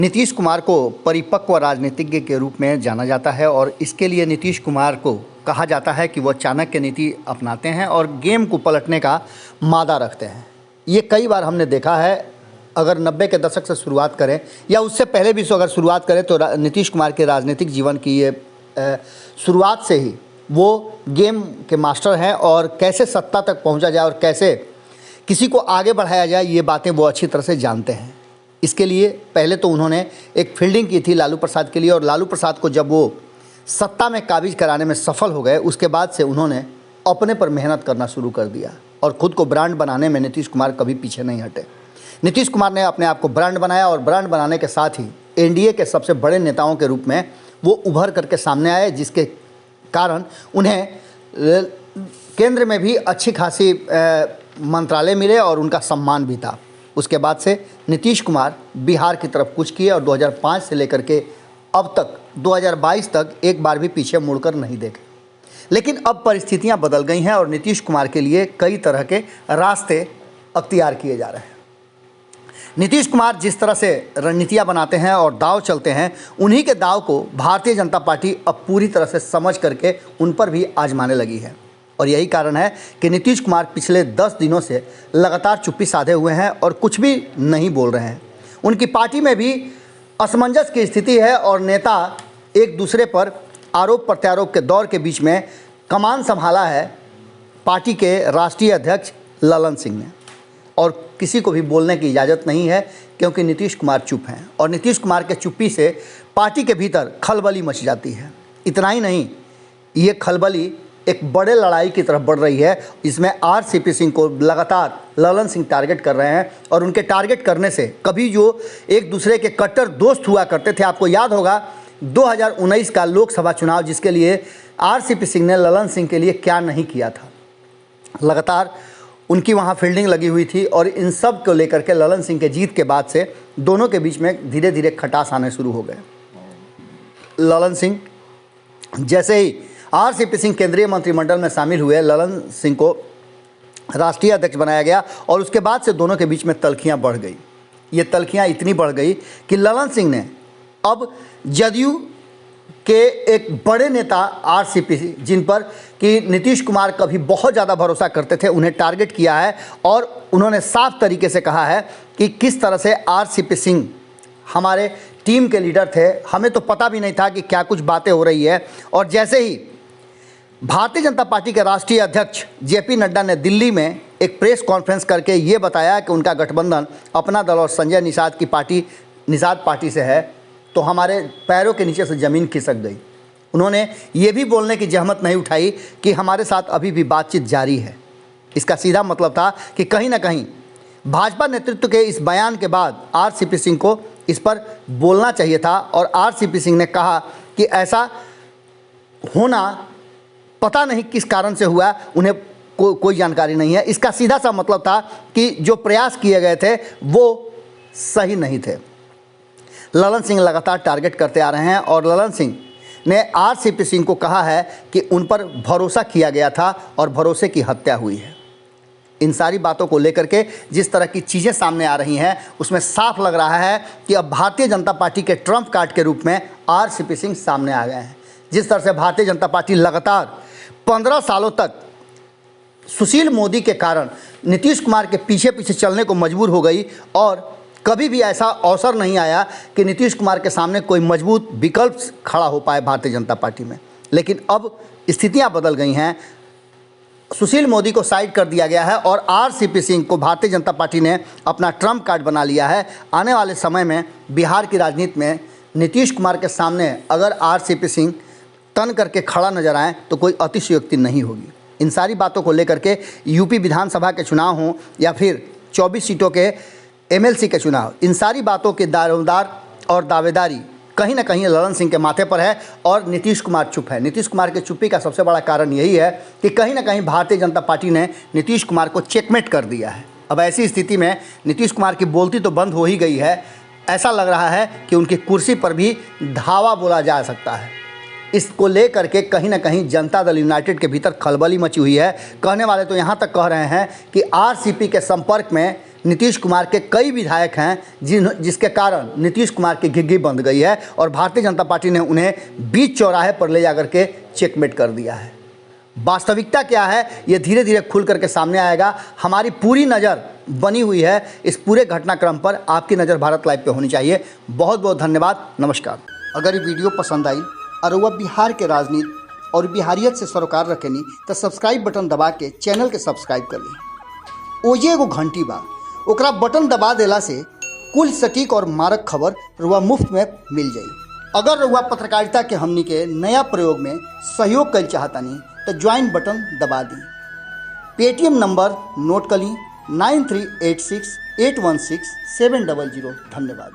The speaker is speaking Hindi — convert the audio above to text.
नीतीश कुमार को परिपक्व राजनीतिज्ञ के रूप में जाना जाता है और इसके लिए नीतीश कुमार को कहा जाता है कि वो चाणक्य नीति अपनाते हैं और गेम को पलटने का मादा रखते हैं। ये कई बार हमने देखा है। अगर 90 के दशक से शुरुआत करें या उससे पहले भी अगर शुरुआत करें तो नीतीश कुमार के राजनीतिक जीवन की ये शुरुआत से ही वो गेम के मास्टर हैं और कैसे सत्ता तक पहुंचा जाए और कैसे किसी को आगे बढ़ाया जाए ये बातें वो अच्छी तरह से जानते हैं। इसके लिए पहले तो उन्होंने एक फील्डिंग की थी लालू प्रसाद के लिए और लालू प्रसाद को जब वो सत्ता में काबिज कराने में सफल हो गए उसके बाद से उन्होंने अपने पर मेहनत करना शुरू कर दिया और ख़ुद को ब्रांड बनाने में नीतीश कुमार कभी पीछे नहीं हटे। नीतीश कुमार ने अपने आप को ब्रांड बनाया और ब्रांड बनाने के साथ ही एनडीए के सबसे बड़े नेताओं के रूप में वो उभर करके सामने आए, जिसके कारण उन्हें केंद्र में भी अच्छी खासी मंत्रालय मिले और उनका सम्मान भी था। उसके बाद से नीतीश कुमार बिहार की तरफ कूच किए और 2005 से लेकर के अब तक 2022 तक एक बार भी पीछे मुड़कर नहीं देखे। लेकिन अब परिस्थितियां बदल गई हैं और नीतीश कुमार के लिए कई तरह के रास्ते अख्तियार किए जा रहे हैं। नीतीश कुमार जिस तरह से रणनीतियां बनाते हैं और दाव चलते हैं, उन्हीं के दाव को भारतीय जनता पार्टी अब पूरी तरह से समझ करके उन पर भी आजमाने लगी है। और यही कारण है कि नीतीश कुमार पिछले 10 दिनों से लगातार चुप्पी साधे हुए हैं और कुछ भी नहीं बोल रहे हैं। उनकी पार्टी में भी असमंजस की स्थिति है और नेता एक दूसरे पर आरोप प्रत्यारोप के दौर के बीच में कमान संभाला है पार्टी के राष्ट्रीय अध्यक्ष ललन सिंह ने, और किसी को भी बोलने की इजाज़त नहीं है क्योंकि नीतीश कुमार चुप हैं और नीतीश कुमार के चुप्पी से पार्टी के भीतर खलबली मच जाती है। इतना ही नहीं, ये खलबली एक बड़े लड़ाई की तरफ बढ़ रही है। इसमें आरसीपी सिंह को लगातार ललन सिंह टारगेट कर रहे हैं और उनके टारगेट करने से कभी जो एक दूसरे के कट्टर दोस्त हुआ करते थे, आपको याद होगा 2019 का लोकसभा चुनाव, जिसके लिए आरसीपी सिंह ने ललन सिंह के लिए क्या नहीं किया था। लगातार उनकी वहाँ फील्डिंग लगी हुई थी और इन सब को लेकर के ललन सिंह के जीत के बाद से दोनों के बीच में धीरे धीरे खटास आने शुरू हो गए। ललन सिंह जैसे ही आरसीपी सिंह केंद्रीय मंत्रिमंडल में शामिल हुए, ललन सिंह को राष्ट्रीय अध्यक्ष बनाया गया और उसके बाद से दोनों के बीच में तल्खियां बढ़ गई। ये तल्खियां इतनी बढ़ गई कि ललन सिंह ने अब जदयू के एक बड़े नेता आरसीपी जिन पर कि नीतीश कुमार कभी बहुत ज़्यादा भरोसा करते थे, उन्हें टारगेट किया है और उन्होंने साफ तरीके से कहा है कि किस तरह से आरसीपी सिंह हमारे टीम के लीडर थे, हमें तो पता भी नहीं था कि क्या कुछ बातें हो रही है। और जैसे ही भारतीय जनता पार्टी के राष्ट्रीय अध्यक्ष जेपी नड्डा ने दिल्ली में एक प्रेस कॉन्फ्रेंस करके ये बताया कि उनका गठबंधन अपना दल और संजय निषाद की पार्टी निषाद पार्टी से है, तो हमारे पैरों के नीचे से ज़मीन खिसक गई। उन्होंने ये भी बोलने की जहमत नहीं उठाई कि हमारे साथ अभी भी बातचीत जारी है। इसका सीधा मतलब था कि कहीं ना कहीं भाजपा नेतृत्व के इस बयान के बाद आरसीपी सिंह को इस पर बोलना चाहिए था और आरसीपी सिंह ने कहा कि ऐसा होना पता नहीं किस कारण से हुआ, उन्हें कोई जानकारी नहीं है। इसका सीधा सा मतलब था कि जो प्रयास किए गए थे वो सही नहीं थे। ललन सिंह लगातार टारगेट करते आ रहे हैं और ललन सिंह ने आरसीपी सिंह को कहा है कि उन पर भरोसा किया गया था और भरोसे की हत्या हुई है। इन सारी बातों को लेकर के जिस तरह की चीज़ें सामने आ रही हैं, उसमें साफ लग रहा है कि अब भारतीय जनता पार्टी के ट्रम्प कार्ड के रूप में आरसीपी सिंह सामने आ गए हैं। जिस तरह से भारतीय जनता पार्टी लगातार 15 सालों तक सुशील मोदी के कारण नीतीश कुमार के पीछे पीछे चलने को मजबूर हो गई और कभी भी ऐसा अवसर नहीं आया कि नीतीश कुमार के सामने कोई मजबूत विकल्प खड़ा हो पाए भारतीय जनता पार्टी में। लेकिन अब स्थितियां बदल गई हैं, सुशील मोदी को साइड कर दिया गया है और आरसीपी सिंह को भारतीय जनता पार्टी ने अपना ट्रम्प कार्ड बना लिया है। आने वाले समय में बिहार की राजनीति में नीतीश कुमार के सामने अगर आरसीपी सिंह तन करके खड़ा नजर आए तो कोई अतिशयोक्ति नहीं होगी। इन सारी बातों को लेकर के यूपी विधानसभा के चुनाव हों या फिर 24 सीटों के एमएलसी के चुनाव, इन सारी बातों के दारोमदार और दावेदारी कहीं ना कहीं ललन सिंह के माथे पर है और नीतीश कुमार चुप है। नीतीश कुमार के चुप्पी का सबसे बड़ा कारण यही है कि कहीं ना कहीं भारतीय जनता पार्टी ने नीतीश कुमार को चेकमेट कर दिया है। अब ऐसी स्थिति में नीतीश कुमार की बोलती तो बंद हो ही गई है, ऐसा लग रहा है कि उनकी कुर्सी पर भी धावा बोला जा सकता है। इसको लेकर के कहीं ना कहीं जनता दल यूनाइटेड के भीतर खलबली मची हुई है। कहने वाले तो यहाँ तक कह रहे हैं कि आरसीपी के संपर्क में नीतीश कुमार के कई विधायक हैं जिसके कारण नीतीश कुमार की घिघी बंध गई है और भारतीय जनता पार्टी ने उन्हें बीच चौराहे पर ले जाकर के चेकमेट कर दिया है। वास्तविकता क्या है ये धीरे धीरे खुल करके सामने आएगा। हमारी पूरी नज़र बनी हुई है इस पूरे घटनाक्रम पर। आपकी नज़र भारत लाइव पे होनी चाहिए। बहुत बहुत धन्यवाद। नमस्कार। अगर ये वीडियो पसंद आई और वह बिहार के राजनीति और बिहारियत से सरोकार रखेनी तो सब्सक्राइब बटन दबा के चैनल के सब्सक्राइब कर ली। ओजे एगो घंटी बा, ओकरा बटन दबा देला से कुल सटीक और मारक खबर रुआ मुफ्त में मिल जाई। अगर रुआ पत्रकारिता के हमनी के नया प्रयोग में सहयोग कर चाहतानी तो ज्वाइन बटन दबा दी। पेटीएम नंबर नोट कर ली 9386816700। धन्यवाद।